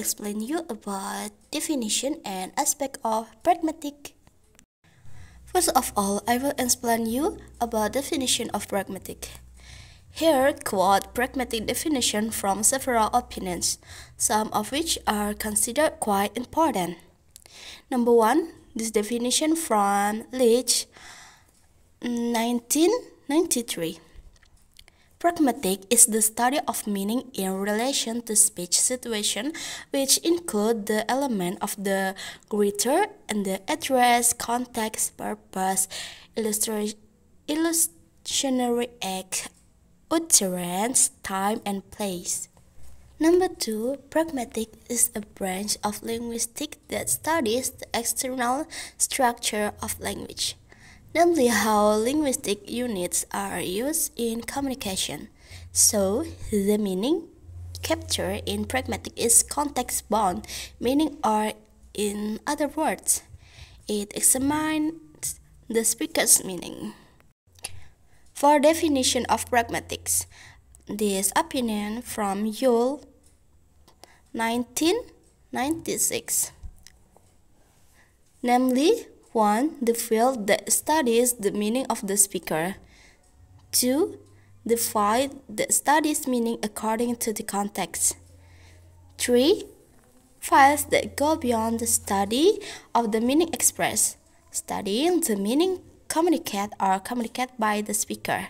explain you about definition and aspect of pragmatic. First of all, I will explain you about definition of pragmatic. Here quote pragmatic definition from several opinions, some of which are considered quite important. Number one, this definition from Leach, 1993. Pragmatic is the study of meaning in relation to speech situation, which include the element of the greater and the address, context, purpose, illusionary act, utterance, time, and place. Number two, pragmatic is a branch of linguistics that studies the external structure of language, namely how linguistic units are used in communication. So, the meaning captured in pragmatic is context-bound meaning, or in other words, it examines the speaker's meaning. For definition of pragmatics, this opinion from Yule, 1996. Namely, 1. The field that studies the meaning of the speaker. 2. The field that studies meaning according to the context. 3. Fields that go beyond the study of the meaning expressed, studying the meaning communicated by the speaker.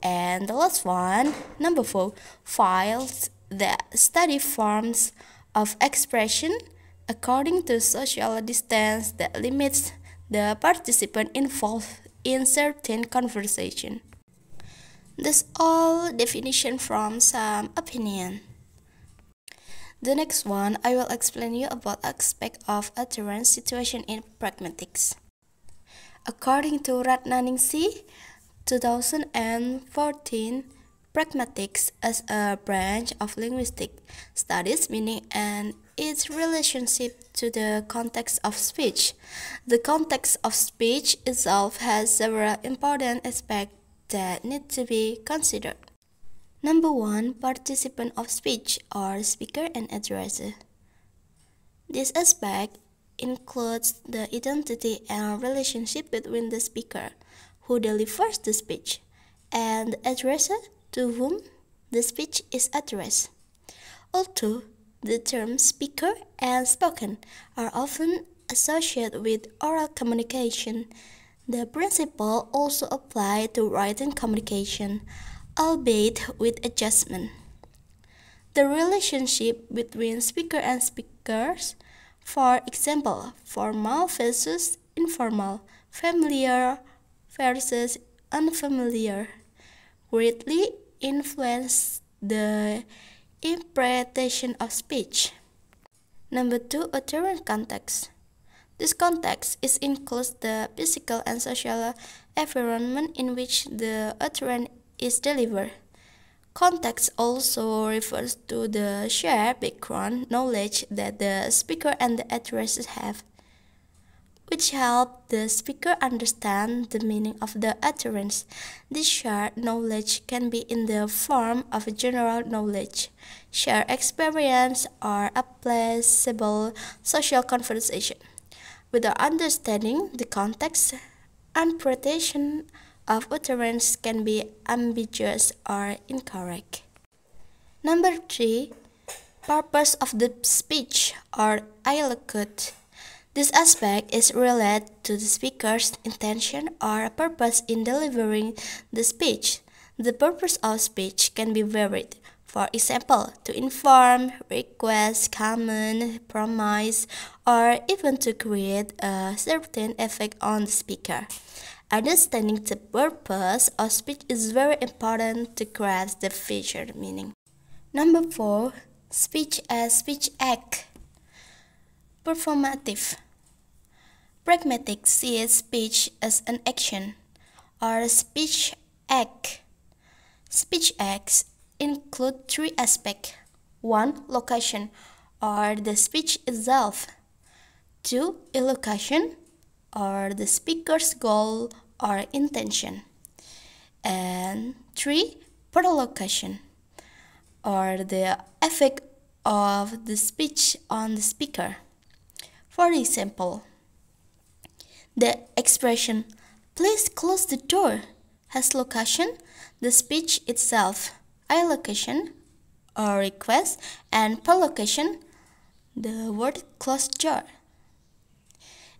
And the last one, number 4, fields that study forms of expression according to social distance that limits the participant involved in certain conversation. That's all definition from some opinion. The next one, I will explain you about aspect of utterance situation in pragmatics. According to Ratnaningsih, 2014, pragmatics as a branch of linguistic studies meaning and its relationship to the context of speech. The context of speech itself has several important aspects that need to be considered. Number 1, participant of speech or speaker and addresser. This aspect includes the identity and relationship between the speaker, who delivers the speech, and the addresser, to whom the speech is addressed. Although the terms speaker and spoken are often associated with oral communication, the principle also applies to written communication, albeit with adjustment. The relationship between speaker and speakers, for example, formal versus informal, familiar versus unfamiliar, greatly influence the interpretation of speech. Number 2, utterance context. This context includes the physical and social environment in which the utterance is delivered. Context also refers to the shared background knowledge that the speaker and the addressee have, which help the speaker understand the meaning of the utterance. This shared knowledge can be in the form of general knowledge, shared experience, or applicable social conversation. Without understanding the context, interpretation of utterance can be ambiguous or incorrect. Number 3, purpose of the speech or eloquent. This aspect is related to the speaker's intention or purpose in delivering the speech. The purpose of speech can be varied. For example, to inform, request, comment, promise, or even to create a certain effect on the speaker. Understanding the purpose of speech is very important to grasp the future meaning. Number 4, speech as speech act. Performative. Pragmatic sees speech as an action or a speech act. Speech acts include 3 aspects. 1. Location, or the speech itself. 2. Illocation, or the speaker's goal or intention. And 3. Perlocution, or the effect of the speech on the speaker. For example, the expression "please close the door" has location, the speech itself, allocation or request, and per-location, the word close door.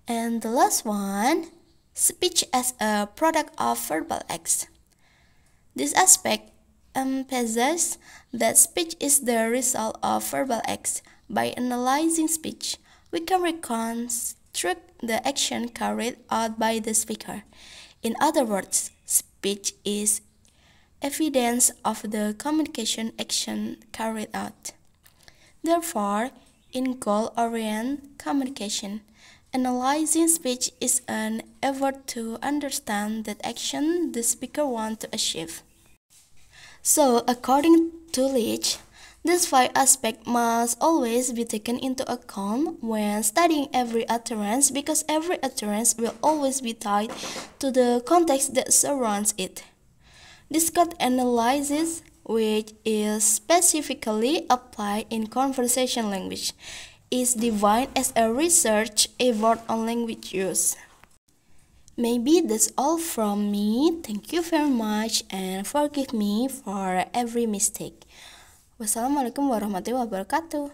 And the last one, speech as a product of verbal acts. This aspect emphasizes that speech is the result of verbal acts. By analyzing speech, we can reconstruct the action carried out by the speaker. In other words, speech is evidence of the communication action carried out. Therefore, in goal-oriented communication, analyzing speech is an effort to understand the action the speaker wants to achieve. So, according to Leach, these five aspects must always be taken into account when studying every utterance because every utterance will always be tied to the context that surrounds it. Discard analysis, which is specifically applied in conversation language, is defined as a research effort on language use. Maybe that's all from me. Thank you very much and forgive me for every mistake. Wassalamualaikum warahmatullahi wabarakatuh.